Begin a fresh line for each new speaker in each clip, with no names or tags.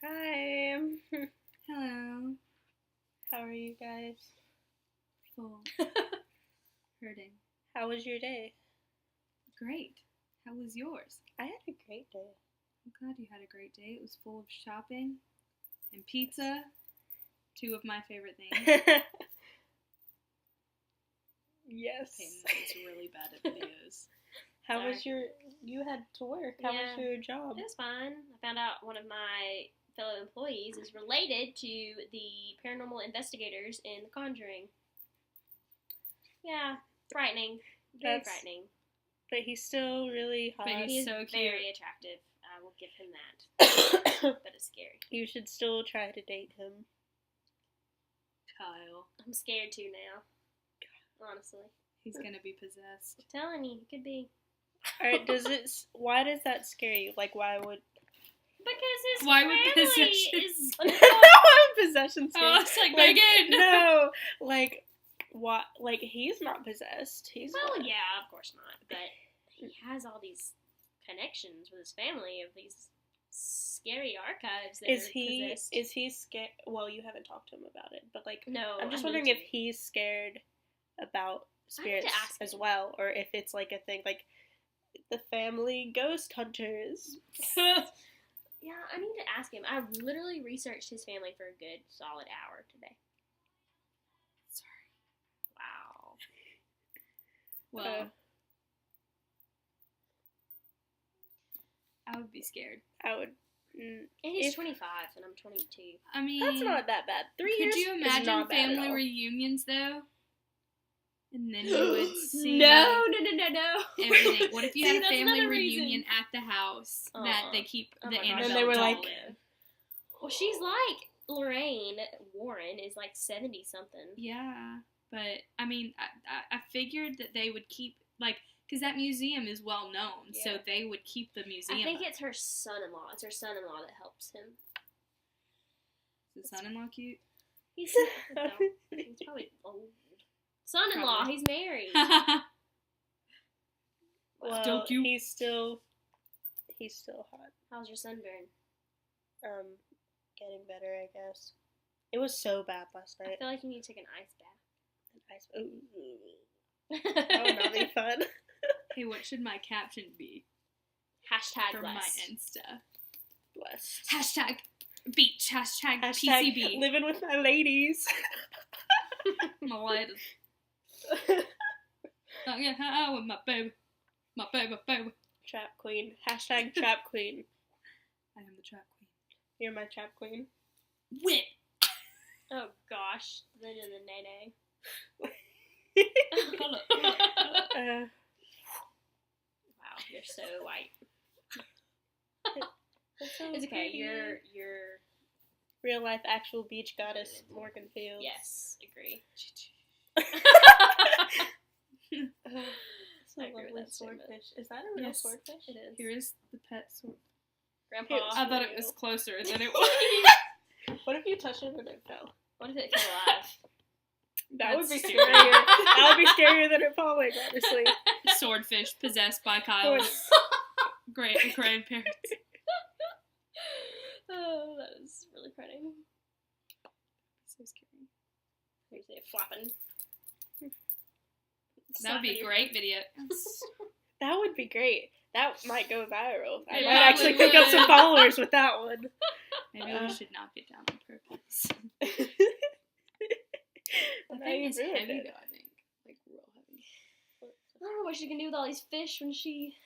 Hi.
Hello.
How are you guys?
Full. Hurting.
How was your day?
Great. How was yours?
I had a great day.
I'm glad you had a great day. It was full of shopping and pizza. Two of my favorite things.
Yes.
Peyton is really bad at videos.
How was you had to work. How was your job?
It was fine. I found out one of my fellow employees is related to the paranormal investigators in The Conjuring. Yeah, frightening. Very frightening.
But he's still really hot.
But
He is
so cute.
very attractive. I will give him that. But it's scary.
You should still try to date him.
Kyle.
I'm scared too now. Honestly.
He's gonna be possessed.
I'm telling you, he could be.
Alright, why does that scare you? Like, why would...
Because his
Why would
family
possession
is...
Why would possession scare
Oh,
you?
it's like Megan!
No! What? Like, he's not possessed. He's
Well,
not.
yeah, of course not. But he has all these connections with his family of these scary archives that
Is
are possessed.
he scared? Well, you haven't talked to him about it, but like,
No,
I'm just
I need
wondering
to.
if he's scared about spirits
ask
as
him.
well, or if it's like a thing, like the family ghost hunters.
Yeah, I need to ask him. I literally researched his family for a good solid hour today.
Sorry.
Wow.
Well, I would be scared.
I would.
And he's
If-
25 and I'm 22.
I mean,
That's not that bad. 3 years.
Could you
is
imagine
not bad at
family
all.
reunions though? And then you would see
No.
everything. What if you
See,
had a
that's
family
another
reunion
reason.
at the house that they keep
Oh
the
my gosh,
Annabelle
And they were
doll
like-
in?
Well, she's like Lorraine Warren is like 70 something.
Yeah, but I mean, I figured that they would keep because that museum is well known, so
Yeah.
they would keep the museum.
I think
up.
it's her son-in-law. It's her son-in-law that helps him.
Is the son-in-law cute?
He's no, he's probably old. Son-in-law.
Probably.
He's married.
Well,
Still cute.
he's still hot.
How's your sunburn?
Getting better, I guess. It was so bad last
I
night.
feel like you need to take an ice
That
bath.
would not be fun.
Hey, what should my caption be
Hashtag
for
blessed.
my Insta?
Blessed.
Hashtag beach. Hashtag
Hashtag
PCB.
living with my ladies.
My ladies. Oh yeah, with my baby. My baby.
Trap queen. Hashtag trap queen.
I am the trap queen.
You're my trap queen.
Whip.
Oh gosh, then in the nay.
Hello.
Wow, you're so white.
That's so
It's okay.
pretty.
You're.
Real life actual beach goddess Morgan Fields.
Yes, agree.
It's a
I agree with
lovely
that statement.
swordfish. Is that a real
Yes.
swordfish?
It is.
Here is the pet sword.
Grandpa.
I thought it was
real.
closer than it was.
What if you touched it and it fell?
What if it came alive?
That would
That's
be
stupid.
scarier. That would be scarier than it falling, honestly.
Swordfish possessed by Kyle's grandparents.
Oh, that is really frightening.
So scary.
Here's it flopping.
That would be a great video.
That would be great. That might go viral. I
It
might actually
probably
pick up some
would.
followers with that one.
Maybe we should knock it down on purpose. The
Now
thing
you
is
ruined
heavy
it.
though, I think. Like real heavy.
I don't know what she can do with all these fish when she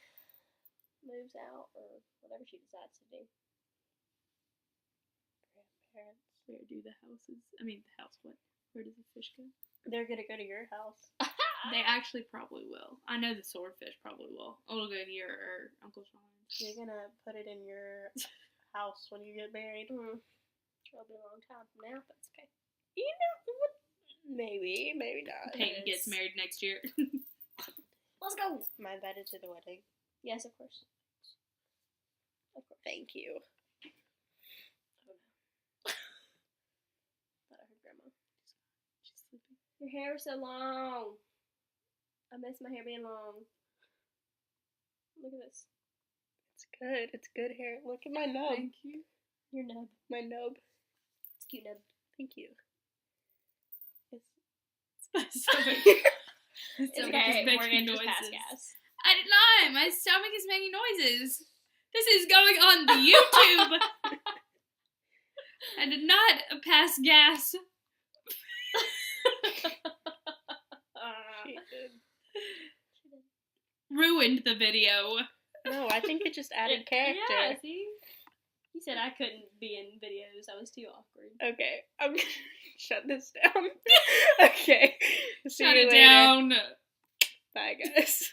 moves out or whatever she decides to do.
Grandparents.
Where do the houses? I mean, the house. What? Where does the fish go?
They're gonna go to your house.
They actually probably will. I know the swordfish probably will. It'll go to your Uncle Sean's.
You're gonna put it in your house when you get married.
It'll be a long time from now, but it's okay.
You know what? Maybe, maybe not.
Peyton
Yes.
gets married next year.
Let's go.
Am I invited to the wedding?
Yes, of course. Of course.
Thank you.
Oh no. Thought I heard Grandma.
She's sleeping.
Your hair is so long. I miss my hair being long. Look at this.
It's good. It's good hair. Look at my nub.
Thank you.
Your nub.
My nub.
It's a cute nub.
Thank you.
My stomach. My
It's
stomach
okay.
is
We're
making
gonna just pass
noises.
gas.
I did not. My stomach is making noises. This is going on the YouTube. I did not pass gas.
She did.
Ruined the video.
No, I think it just added character.
Yeah, see? You said I couldn't be in videos. I was too awkward.
Okay, I'm gonna shut this down. Okay. See
Shut
you
it
later.
down.
Bye, guys.